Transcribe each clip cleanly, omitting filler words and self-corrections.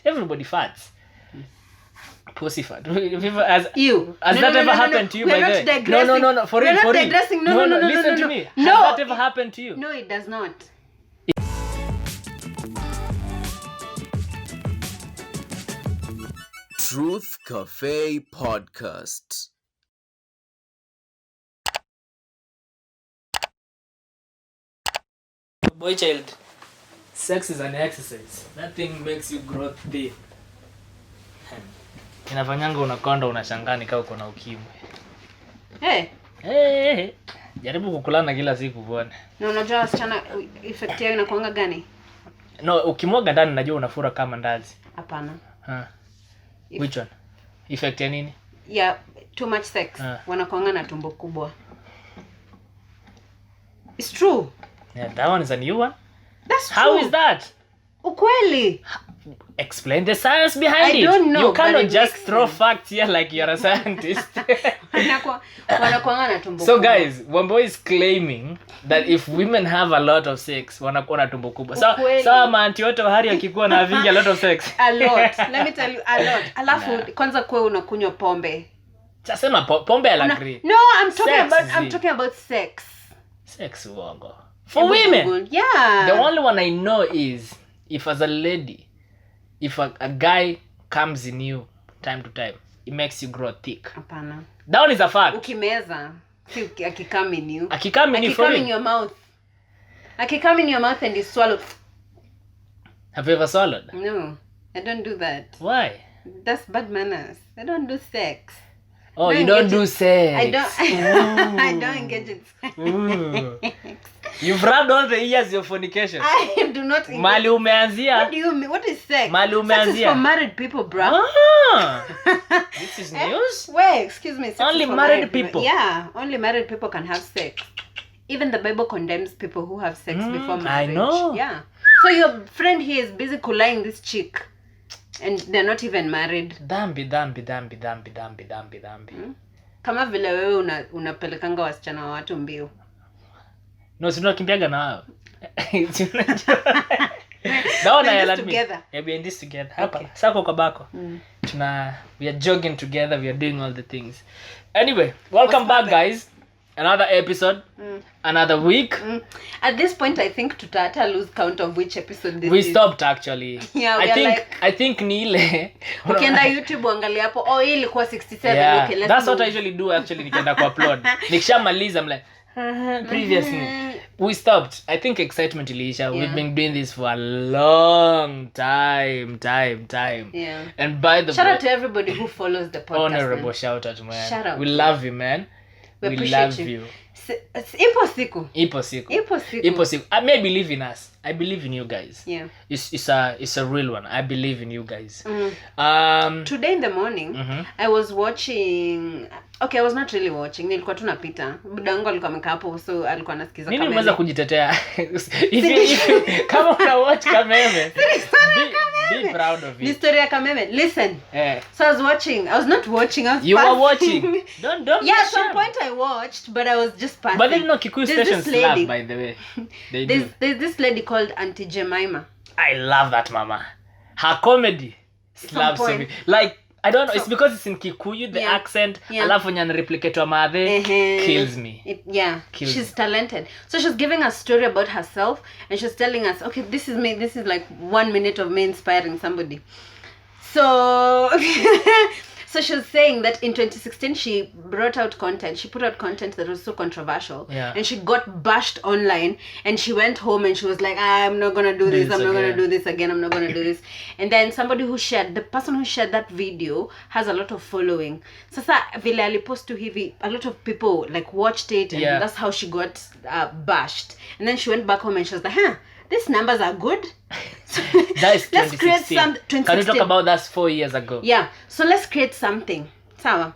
Everybody farts. Pussy fart. Has that ever happened to you? We're by not the way? No. For real. No. Listen to me. Has that ever happened to you? No, it does not. Truth Cafe Podcast. Boy child, sex is an exercise. That thing makes you grow thin. Inafanyanga unakonda unashangaa nikaa uko na ukimwi. Hey. Jaribu kukulana kila siku bwana. Na unajua wasichana effect yao inakuanga gani? No, ukimwaga ndani najua unafura kama ndazi. Hapana. Which one? Effect ya nini? Yeah, too much sex. Wanakuanga na tumbo kubwa. It's true. Yeah, that one is a new one. That's true. How is that? Ukweli. Explain the science behind it. I don't know. You cannot just throw facts here like you're a scientist. Wanakuanga na tumbo kubwa. So guys, Wambo is claiming that if women have a lot of sex, wanakuwa na tumbo kubwa. So maanti wote wa hari wakikuwa na vingi a lot of sex. A lot. Let me tell you, a lot. Alafu kwanza kwa unakunywa pombe. Sasema pombe I'll agree. No, I'm talking about sex. Sex uongo. For women. Yeah. The only one I know is if as a lady, if a guy comes in you time to time, it makes you grow thick. Hapana. That one is a fact. Ukimeza, si akikam in you. Akikam in your mouth. Akikam in your mouth and you swallow. Have you ever swallowed? No, I don't do that. Why? That's bad manners. I don't do sex. Oh, you don't do sex. I don't. I don't engage in sex. You've rubbed all the years of fornication. I do not engage. Mali umeanzia. What do you mean? What is sex? Mali umeanzia. Sex is for married people, bro. This is news? Wait, excuse me. Sex only is for married people. Yeah, only married people can have sex. Even the Bible condemns people who have sex before marriage. I know. Yeah. So your friend here is busy kulaying this chick. And they're not even married. Dambi. Kama vile wewe unapelekanga wasichana wa watu mbio. No, sina kimbiaga na wao. Daona ya ladmi. Yeah, we are in this together. Hapa. Okay. Sako kwa bako. We are jogging together, we are doing all the things. Anyway, welcome back guys. Another episode. Another week. At this point I think tutata lose count of which episode this we is. We stopped actually. Yeah, I think ni ile. Ukienda YouTube uangalia hapo hii ilikuwa 67. Yeah, okay, let's that's move. what I usually do actually nikienda ku-upload. Nikishamaliza I'm like previously we stopped. I think excitement iliisha. Yeah. We've been doing this for a long time. Yeah. And by the shout way, out to everybody who follows the podcast. Honorable shout out, man. Shout out. We love you, man. We love you. Ipo siku. I may believe in us. I believe in you guys. Yeah. It's a real one. I believe in you guys. Today in the morning, I was watching. Okay, I was not really watching. Nilikuwa tu napita. Budangu alikuwa amekaa hapo, so alikuwa anasikiza Kameme. Mimi nimeweza kujitetea. If kama una watch Kameme. Be proud of it. The story of Kameme. Listen. So I was watching. I was not watching. I was You passing. were watching. Don't. Yeah, at some point I watched, but I was just passing. But then no Kikuyu stations slap, by the way. There's this lady called Auntie Jemima. I love that mama. Her comedy slaps me. Like I don't know, it's because it's in Kikuyu, the accent, alafu nyana replicate wa madhe kills me. She's talented. So she's giving a story about herself and she's telling us, okay, this is me, this is like 1 minute of me inspiring somebody. So so she was saying that in 2016 she put out content that was so controversial, and she got bashed online, and she went home and she was like, I'm not gonna do this, I'm not gonna do this again, I'm not gonna do this. And then the person who shared that video has a lot of following. Sasa vile alipost to hivi, a lot of people like watched it, and that's how she got bashed. And then she went back home and she was like, these numbers are good. That is 2016. Let's create some 2016. Can you talk about that 4 years ago? Yeah. So let's create something. Sawa.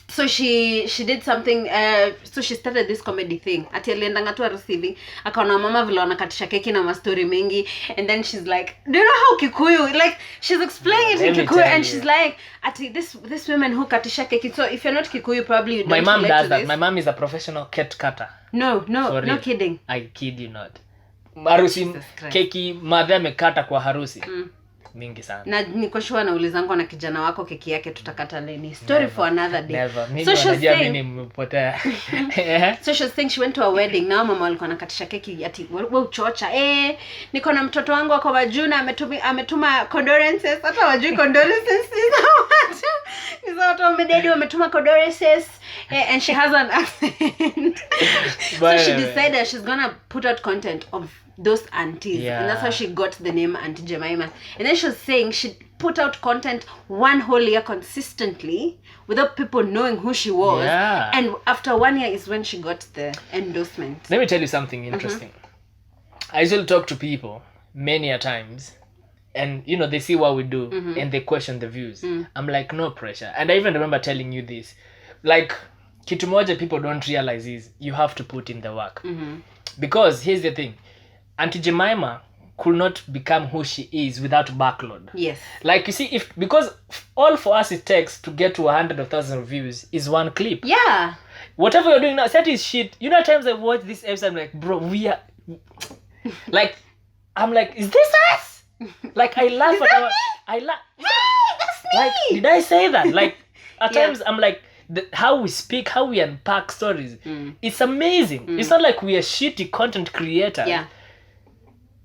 So she did something. So she started this comedy thing. Ati aliendanga tu harusi, akaona mama vile wanakatisha keki na mastori mengi, and then she's like, do you know how Kikuyu, like she's explaining it in Kikuyu, and she's like, ati this women who katisha keki. So if you're not Kikuyu, probably you don't. My mom does that. This. My mom is a professional cat cutter. No kidding. I kid you not. Harusi keki madhe amekata kwa harusi. mingi sana. Na niko sure naulizangu na kijana wako keki yake tutakata lini. Story for another day. Never. So she's saying mimi nimepotea. So she's saying she went to a wedding. Na mama alikuwa anakatisha keki ati wewe uchocha. Niko na mtoto wangu wako Majuna ametuma condolences. Hata wajui condolences ni za watu wamededi wametuma condolences. And she has an accent. So she decided she's gonna put out content of those aunties, and that's how she got the name Auntie Jemima. And then she was saying she put out content one whole year consistently without people knowing who she was, and after 1 year is when she got the endorsement. Let me tell you something interesting. I usually talk to people many a times, and you know, they see what we do and they question the views. I'm like, no pressure. And I even remember telling you this, like, kitu moja people don't realize is you have to put in the work. Because here's the thing, Auntie Jemima could not become who she is without backload. Yes. Like, you see, because all for us it takes to get to 100,000 views is one clip. Yeah. Whatever you're doing now, that is shit. You know, at times I watch this episode, I'm like, bro, we are... like, I'm like, is this us? Like, I laugh at our... I laugh... That's me! Like, did I say that? Like, at times I'm like, how we speak, how we unpack stories, it's amazing. It's not like we are shitty content creators. Yeah.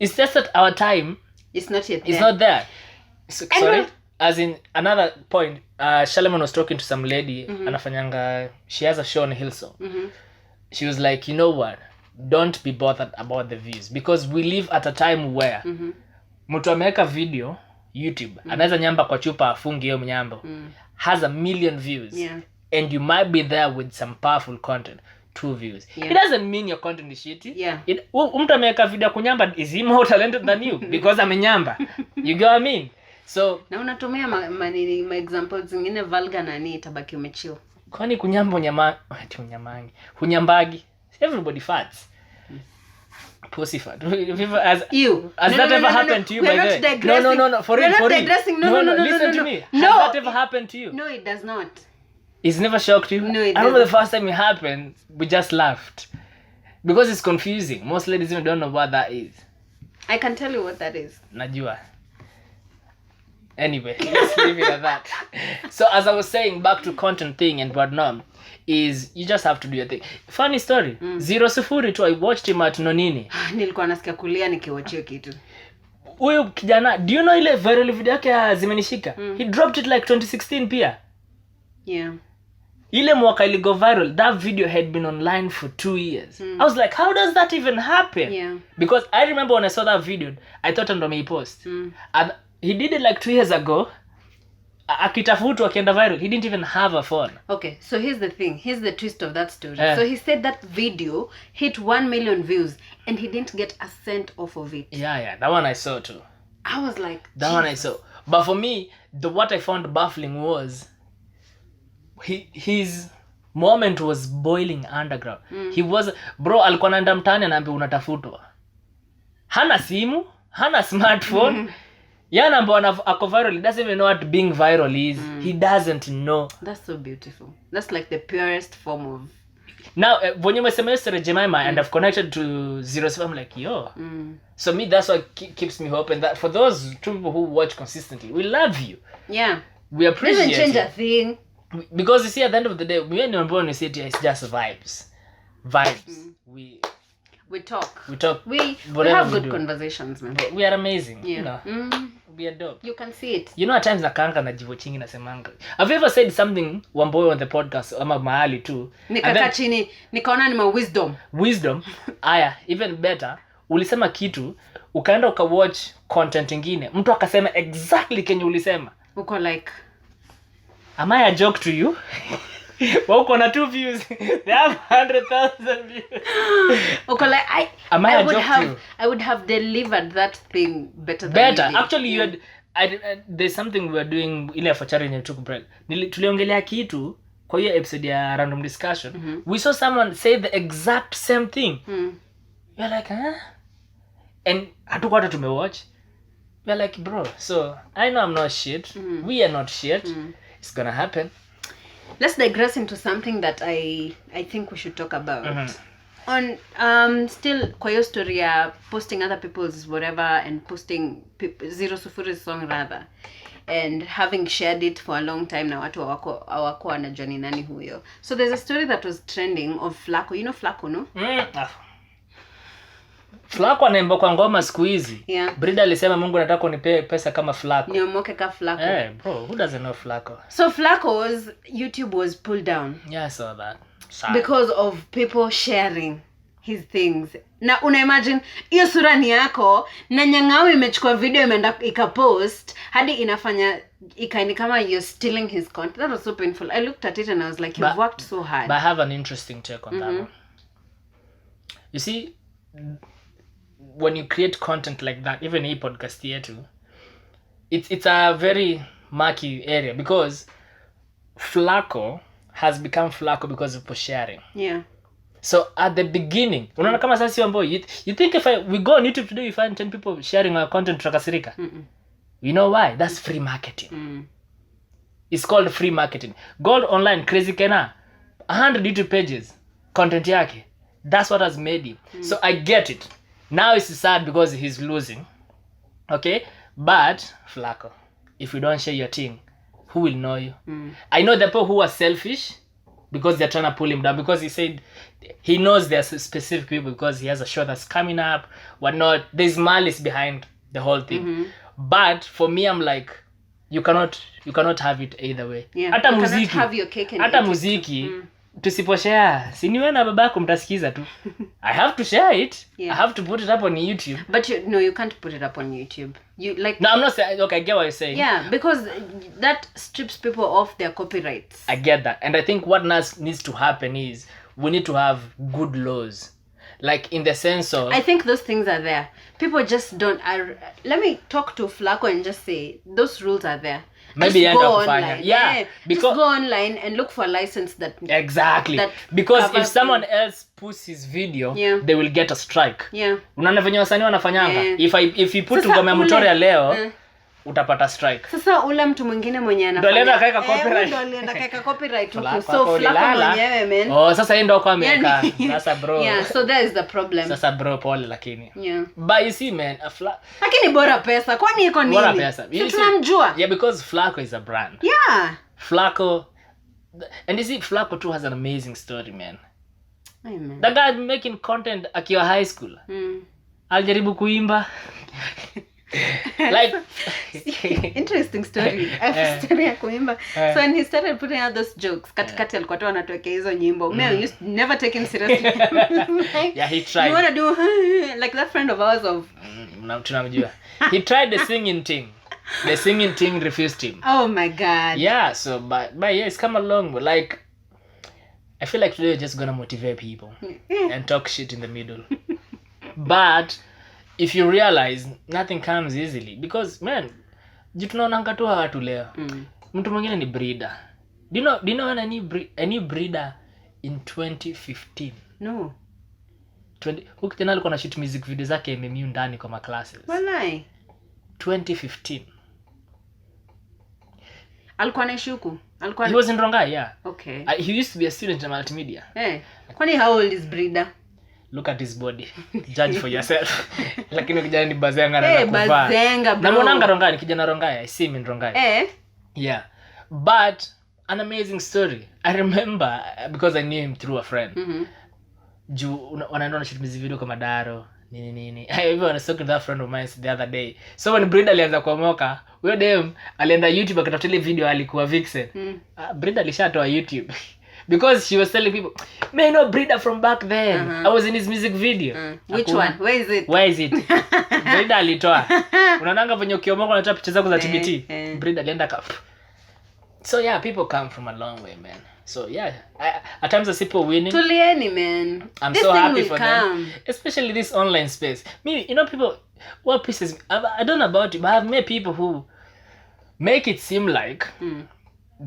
It's just that our time it's not yet there. It's not there. So, sorry. As in another point, Shalaman was talking to some lady, anafanyanga, she has a show on Hillsong. She was like, you know what? Don't be bothered about the views, because we live at a time where mtu ameweka video YouTube, anaweza nyamba kwa chupa afungi hiyo mnyambo, has 1 million views. Yeah. And you might be there with some powerful content, 2 views. It doesn't mean your content is shitty. Yeah. Mtu ameweka video kunyamba, is he more talented than you because amenyamba? You get what I mean? So na unatumia ma examples zingine vulgar na ni tabaki umechill. Kwani kunyamba unyamangi. Hunyambagi. Everybody farts. Pussy fart. Has that ever happened to you, by the way? No. For real. No. Listen to me. Has that ever happened to you? No, it does not. It's never shocked you? No, it doesn't. I remember the first time it happened, we just laughed. Because it's confusing. Most ladies even don't know what that is. I can tell you what that is. Najua. Anyway, let's leave it at that. So as I was saying, back to content thing and whatnot, is you just have to do your thing. Funny story. 0-0 tu, I watched him at Nonini. Nilikuwa nasikia kulia nikiwatchia kitu. Huyo kijana, do you know ile viral video yake ya zimenishika? He dropped it like 2016 pia. Yeah. Ile mwaka ili go viral, that video had been online for 2 years. I was like, how does that even happen? Yeah. Because I remember when I saw that video, I thought ndo ameipost. And he did it like 2 years ago. Akitafutu akienda viral, he didn't even have a phone. Okay, so here's the thing. Here's the twist of that story. So he said that video hit 1 million views and he didn't get a cent off of it. Yeah, that one I saw too. I was like, that one I saw. But for me, what I found baffling was his moment was boiling underground. He was, bro, alikuwa anaenda mtaani anaambia unatafutwa. Hana simu, hana smartphone. Yana mbona ako viral, he doesn't even know what being viral is. He doesn't know. That's so beautiful. That's like the purest form of... Now, when you message Mr. Jemima and I've connected to 0-7, I'm like, yo. So me, that's what keeps me hoping that for those 2 people who watch consistently, we love you. Yeah. We appreciate it. Doesn't change a thing. Because you see, at the end of the day, when you're born in the city, it's just vibes. We talk. We have good conversations, man. We are amazing. Yeah. You know? We are dope. You can see it. You know, at times nakanga na jivo chingi nasemanga. Have you ever said something Wamboy on the podcast ama mahali tu? Nikaka chini, nikaona ni ma wisdom. Wisdom. Aya, even better. Ulisema kitu, ukaenda ukawatch content ingine. Mtu akasema exactly kenye ulisema. Uko like, am I a joke to you? Uko na 2 views. They have 100,000 views. Uko like, I would have delivered that thing better than you did. Actually, you had there's something we were doing ile for charity and took break. Tuliongelea kitu kwa hiyo episode ya random discussion. We saw someone say the exact same thing. We're like, huh? And hatukuwa hata tumewatch. We're like, bro, so I know I'm not shit. We are not shit. It's gonna happen. Let's digress into something that I think we should talk about. on still kwa hiyo story ya posting other people's whatever and posting Zero Sufuri's song rather and having shared it for a long time na watu hawako wanajua ni nani huyo. So there's a story that was trending of Flacco. You know Flacco, no? Flacco anaimba kwa ngoma siku hizi. Yeah. Brida alisema Mungu nataka unipe pesa kama Flacco. Niomoke ka Flacco. Hey, bro, who doesn't know Flacco? So Flacco's YouTube was pulled down. Yeah, I saw that. Sad. Because of people sharing his things. Na una imagine hiyo sura ni yako na Nyang'au imechukua video imeenda ikapost hadi inafanya ikaini kama you're stealing his content. That was so painful. I looked at it and I was like, you've worked so hard. But I have an interesting take on that one. You see, when you create content like that, even a podcast here too, it's a very murky area because Flacco has become Flacco because of sharing. Yeah. So at the beginning, unaona kama sasa ambao you think if we go on YouTube today we find 10 people sharing our content tutakasirika. You know why? That's free marketing. It's called free marketing. Gold online crazy Kena 100 YouTube pages content yake. That's what has made him. So I get it. Now it's sad because he's losing. Okay? But Flacco, if you don't share your thing, who will know you? I know the people who are selfish because they're trying to pull him down because he said he knows there's specific people because he has a show that's coming up, whatnot. There's malice behind the whole thing. But for me, I'm like, you cannot have it either way. Yeah. Hata you muziki, cannot have your cake and hata eat muziki it. tusiposhare, si niwe na babako mtasikiza tu. I have to share it. Yeah. I have to put it up on YouTube. But you can't put it up on YouTube. You like. No, I'm not saying. Okay, I get what you're saying. Yeah, because that strips people off their copyrights. I get that, and I think what needs to happen is we need to have good laws, like in the sense of. I think those things are there. People just don't. Let me talk to Flacco and just say those rules are there. Maybe just end go up online. Yeah, because just go online and look for a license that. Exactly. That because if someone else puts his video, Yeah. they will get a strike. Yeah. Unaona venye wasanii wanafanyanga. Yeah. If you put Sasa ngoma ya ule- Mutore leo, utapata strike. Sasa ule mtu mwingine mwenye Ndio alienda anafanya kaeka copyright. ndio alienda kaeka copyright huko. Flacco So Flacco ulilala. mwenyewe man. Oh, sasa yeye ndio kwa ameka. Sasa bro. Yeah, so that is the problem. Sasa bro pole lakini. Yeah. But you see man, Lakini bora pesa. Kwani iko nini? bora pesa. Si You see- tunamjua. Yeah, because Flacco is a brand. Yeah. Flacco, and you see Flacco too has an amazing story, man. Amen. The guy making content akiwa high school. Alijaribu kuimba. Like Interesting story. Story ya kuimba. So when he started putting out those jokes, katikati alikuwa tu anatuwekea hizo nyimbo. Me, I used never take him seriously. Like, yeah, he tried. You want to do like that friend of ours of tunamjua. He tried the singing thing. The singing thing refused him. Oh my god. Yeah, so but yeah, it's come along. But like, I feel like today we're just gonna motivate people and talk shit in the middle. But if you realize nothing comes easily because man, tunaonanga tu watu leo. Mtu mwingine ni breeder. Do you know a new breeder in 2015? No. Huyu kijana alikuwa na shoot music video zake MMU ndani kwa classes. Walai. 2015. Alikuwa anashuku. He was in Rongai, yeah. Okay. He used to be a student in multimedia. Kwani how old is breeder? Look at his body. Judge for yourself. Lakini kijana ni bazenga na kuvaa. Bazenga bro. Na mwananga Rongai, ni kijana Rongai. I see him in Rongai. Yeah. But an amazing story. I remember because I knew him through a friend. Juu wanaenda na shoot music video kama Daro. Nini. I was talking to that friend of mine the other day. So when Brida alianza kuomoka, huyo dem alienda YouTube akatafuta ile video alikuwa Vixen. Brida alishatoa YouTube. Because she was telling people, "Man, I know Brida from back then. I was in his music video." Which one? Where is it? Brida alitoa. Unaonanga venye ukiomoka unatoa picha zako za TBT. Brida alienda ka. So yeah, people come from a long way, man. So yeah, at times I see people winning. Tulieni, man. I'm this so thing happy will for come. them, especially this online space. Me, people, what pisses me, I don't know about it, but I've met people who make it seem like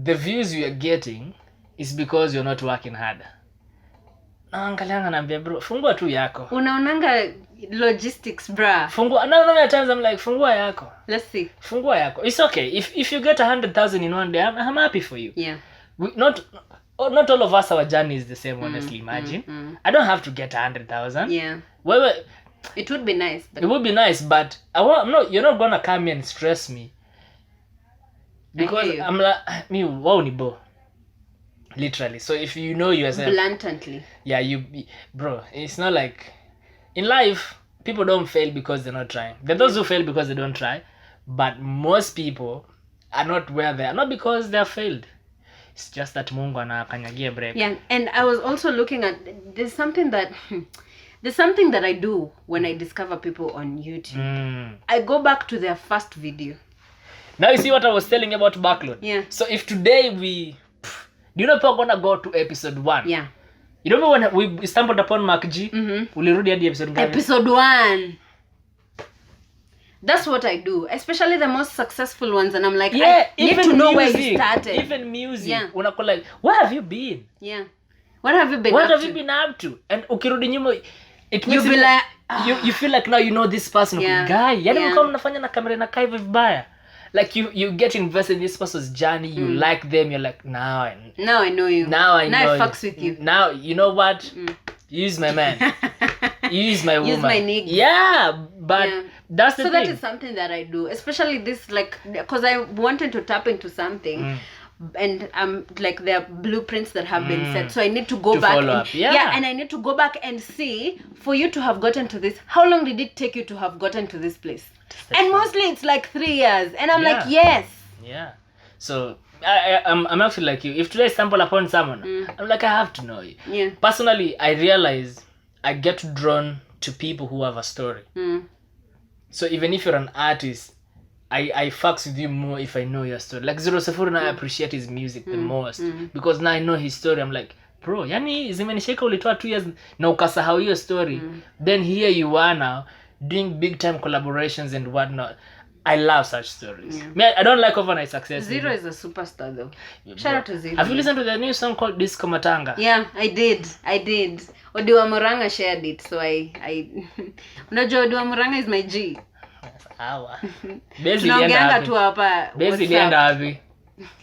the views you are getting is because you're not working hard. Naangalianga naambia bro, fungua tu yako. Unaonanga logistics, bra. Fungua. No, at times I'm like, fungua yako. Let's see. Fungua yako. It's okay. If you get 100,000 in one day, I'm happy for you. Yeah. not all of us, our journey is the same, honestly. Imagine. I don't have to get 100,000. Yeah. Well, it would be nice. But it would be nice, but you're not gonna come here and stress me. Because I'm like, me, wow, nibo. Literally. So if you know yourself. Blatantly. Yeah, bro, it's not like, in life, people don't fail because they're not trying. There are those who fail because they don't try. But most people are not where they are. Not because they have failed. It's just that Mungu anakanyagia break. Yeah, and I was also looking at, there's something that I do when I discover people on YouTube. I go back to their first video. Now you see what I was telling you about backload? Yeah. So if today do you know if we're gonna go to episode 1? Yeah. You remember when we stumbled upon Mark G? Ulirudi hadi episode ngapi? Episode 1. That's what I do, especially the most successful ones, and I'm like, I need to know where you started. Even music. Yeah. Unako like, where have you been? Yeah. What have you been up to? And ukirudi nyuma, it you'll be like, you feel like now you know this person. Yeah. Guy, mkao mnafanya na kamera na kai vibaya. Like you get invested in this person's journey, you like them, you're like, now I know you. Now I fucks with you. Now you know what? Use my man. Use my woman. Use my nigga. Yeah, but that's the thing. So that is something that I do, especially this, like, because I wanted to tap into something. And like there are blueprints that have been set, so I need to go back and I need to go back and see, for you to have gotten to this, how long did it take you to have gotten to this place? And mostly it's like 3 years, and I'm like, yes. Yeah. So I'm actually like you. If today I stumble upon someone, I'm like, I have to know you. Yeah. Personally, I realize I get drawn to people who have a story. So even if you're an artist, I fucks with you more if I know your story. Like Zero Sefuru, I appreciate his music the most because now I know his story. I'm like, bro, yani zimenishika ulitoa 2 years na ukasahau hiyo story. Then here you are now doing big time collaborations and whatnot. I love such stories. I don't like overnight success. Zero is a superstar though. Shout out to Zero. Have you listened to the new song called Disco Matanga? Yeah, I did. Odiwa Muranga shared it, so I unajua Odiwa Muranga is my G. Sawa. Tunaongeanga tu hapa. Ilienda wapi?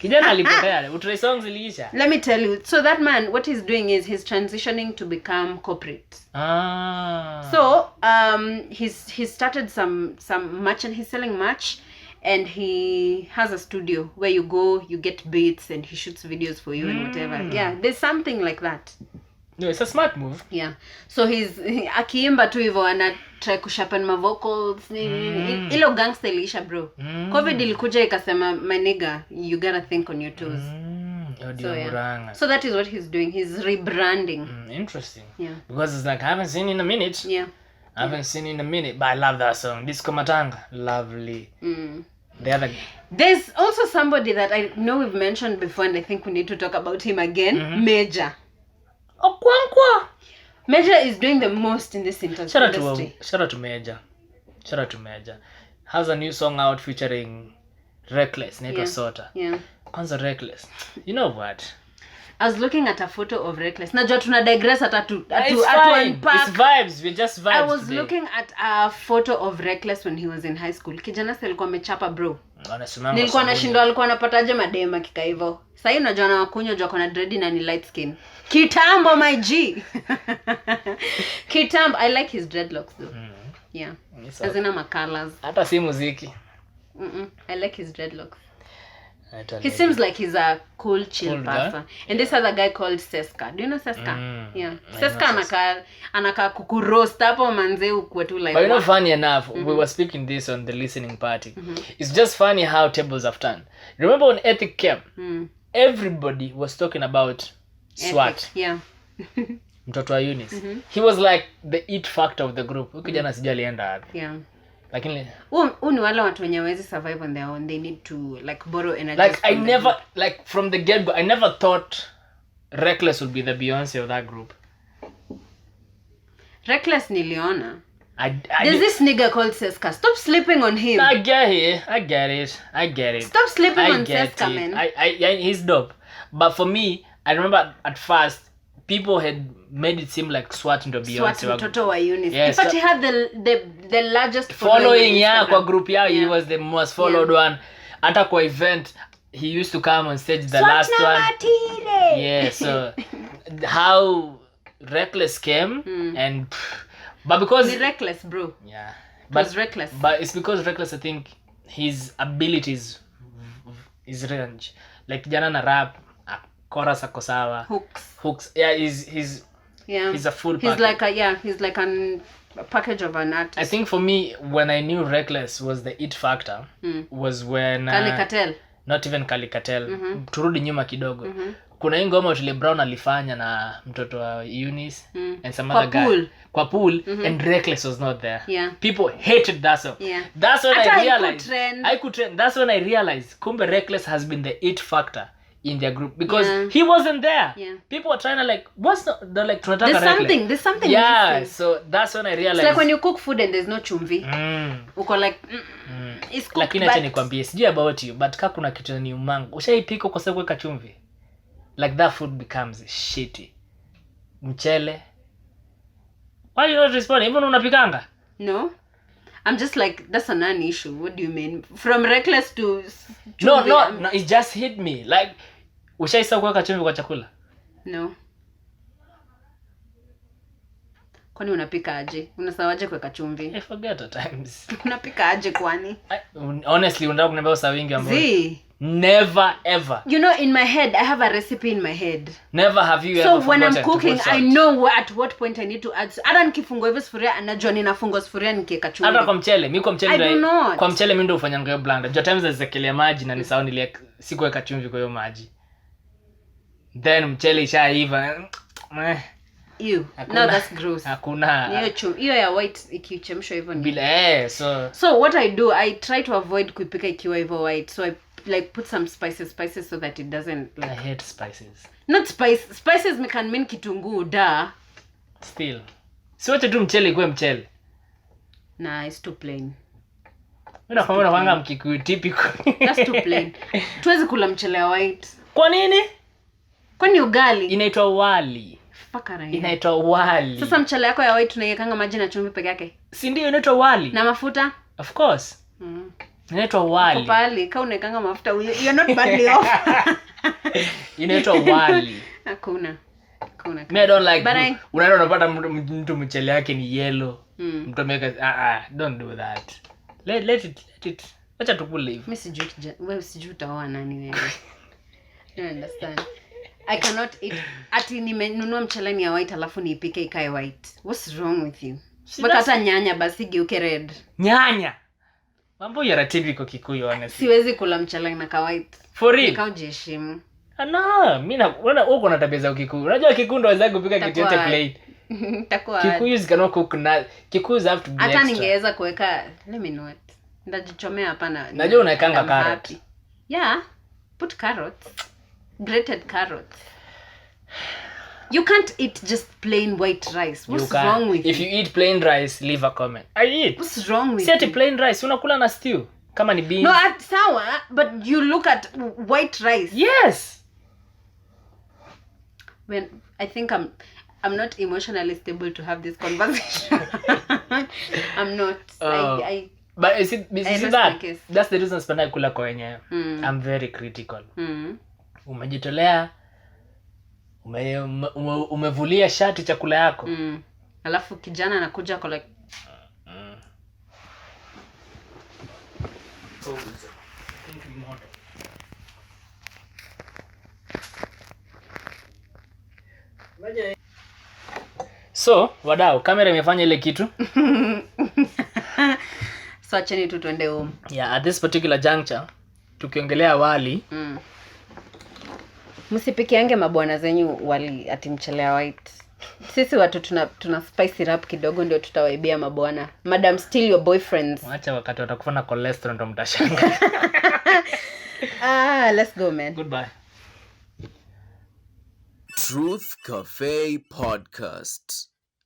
Kijana alipotea. Utray songs iliisha. Let me tell you. So that man, what he's doing is he's transitioning to become corporate. So he's started some merch, and he's selling merch, and he has a studio where you go, you get beats, and he shoots videos for you and whatever. Yeah, there's something like that. No, it's a smart move. Yeah. So akiimba tu hivyo ana try kusharpen my vocals. Ilo gangster ilisha, bro. COVID ilikuja ikasema, my nigga, you gotta think on your toes. So that is what he's doing. He's rebranding. Interesting. Yeah. Because it's like, I haven't seen in a minute. Yeah. I haven't seen in a minute, but I love that song. Disco Matanga. Lovely. There's also somebody that I know we've mentioned before, and I think we need to talk about him again. Major. Major is doing the most in this industry. Shout out to Major. Has a new song out featuring Reckless, Naito Sota. Yeah. Kwanza Reckless. You know what? I was looking at a photo of Reckless. Najua tuna digress at unpack. It's vibes. We're just vibes. I was looking at a photo of Reckless when he was in high school. Kijana sasa alikuwa amechapa, bro. Nilikuwa nashindwa alikuwa anapataje madema kika hivyo. Sasa hivi unajua na wakunywa jua kuna dread na ni light skin. Kitambo, my G. Kitambo. I like his dreadlocks though. Yeah. Hazina macolors. Hata si muziki. I like his dreadlocks. He seems like he's a cool, chill person. And this other guy called Seska. Do you know Seska? Yeah. Seska anaka kukuroast hapo manze ukwe tu like. But you know, funny enough, we were speaking this on the listening party. It's just funny how tables have turned. Remember when Ethic came? Everybody was talking about SWAT. Yeah. Mtoto wa Eunice. He was like the it factor of the group. Ukijana sijui alienda wapi. Yeah. Lakini ni wale watu wenye hawezi survive on their own. They need to like borrow energy. Like I never like from the get go I never thought Reckless would be the Beyonce of that group. Reckless niliona. There's this nigga called Seska. Stop sleeping on him. I get it. Stop sleeping on Seska, man. He's dope. But for me, I remember at first people had made it seem like SWAT into Beyonce. SWAT mtoto wa Eunice. Yes, in fact, he had the largest following. Yeah, kwa group yao, he was the most followed one. Hata kwa event he used to come on stage the last one. Yeah, so how Reckless came and but because Be reckless, bro. yeah, But was reckless. But it's because Reckless, I think his abilities is range. Like kijana na rap, chorus ako sawa. Hooks. Yeah, he's a full package. He's like a package of an artist. I think for me, when I knew Reckless was the it factor, was when Kalikatel. Not even Kalikatel. Turudi nyuma kidogo. Kuna hii ngoma Otile Brown alifanya na mtoto wa Eunice and some other guy. Kwa pool and Reckless was not there. Yeah. People hated that song. Yeah. That's when I realized. I could trend. That's when I realized Kumbe Reckless has been the it factor in their group because he wasn't there. Yeah. People are trying to like, they're like tunataka Reckless. There's something yeah, missing. so that's when I realized. It's like when you cook food and there's no chumvi. Uko like it's cooked. Lakini acha nikwambie, sijui about you, but kama kuna kitu ni umangu, ushaipika ukose kuweka chumvi. Like that food becomes shitty. Mchele. Why you not responding? Even unapikanga? No. I'm just like, that's a non-issue. What do you mean? From Reckless to chumvi? No, it just hit me. Like, ushaisa kuweka chumvi kwa chakula? No. Kwani unapika aje? Unasawaje kuweka chumvi? I forget at times. Unapika aje kwani? Honestly, unataka kuniambia usawingi ambao? Never ever. You know, in my head, I have a recipe in my head. Never have you ever. So when I'm cooking, I know at what point I need to add. Hata nikifunga hivi sufuria, anajua ninafunga sufuria nikiweka chumvi. Hata kwa mchele, mimi kwa mchele I do not. Kwa mchele mimi ndio ufanya ngao blanda. Jo times zekelea maji na nisahau nile sikuweka chumvi kwa hiyo maji. Then mchele ishaiva. Ew. No, that's gross. Hakuna. Hiyo ya white ikichemshwa hivyo ni. Bila So what I do, I try to avoid kuipika ikiwa hivyo white. So I like put some spices so that it doesn't like. I hate spices. Not spices can mean kitunguu da. Still. Si wacha tu mchele ikuwe mchele. Nah, it's too plain. Mimi nakwambia wanga Mkikuyu typical. That's too plain. Tuwezi kula mchele ya white. Kwa nini? Kwani ugali inaitwa wali. Inaitwa wali. Sasa mchele yako ya white tunaiwekanga maji na chumvi peke yake. Si ndio inaitwa wali? Na mafuta? Of course. Inaitwa wali. Pale kama unawekanga mafuta you're not badly off. Inaitwa wali. Hakuna. Me don't like. Unaona unapata mtu mchele yake ni yellow. Mtu ameweka don't do that. Let it. Acha tukule hivi. Mimi sijui utaoa nani wewe. I don't understand. I cannot eat. Ati nimenunua mchele ni ya white alafu niipike ikae white. What's wrong with you? Bakata nyanya basi geuke red. Nyanya. Mambo ya typical Kikuyu honestly. Siwezi kula mchele na ka white. For real. Nikaujiheshimu. No, mimi unaona uko na tabia za Kikuyu. Unajua Kikuyu ndo waweza kupika kitu yote plate. Itakuwa. Kikuyu cannot cook na Kikuyu have to be extra. Hata ningeweza kuweka let me know it. Ndajichomea hapa na. Najua unaekanga carrot. Yeah. Put carrots. Grated carrots. You can't eat just plain white rice. What's wrong with you? If you eat plain rice, leave a comment. I eat. What's wrong with you? Plain rice, unakula na stew. Kama ni beans. No, sawa, but you look at white rice. Yes. When I think I'm not emotionally stable to have this conversation. I'm not. But is it that? That's the reason spend kula kwa wenyewe. I'm very critical. Umejitolea umevulia shati chakula yako. Alafu kijana anakuja kwa like So, wadau, kamera imefanya ile kitu. So acheni tu tuende home. Yeah, at this particular juncture tukiongelea wali. Msipikiange mabwana zenyu wali ati mchele ya white. Sisi watu tuna spice it up kidogo ndio tutawaibia mabwana. Madam still your boyfriends. Acha wakati watakufa na cholesterol ndo mtashanga. Let's go man. Goodbye. Truth Cafe Podcast.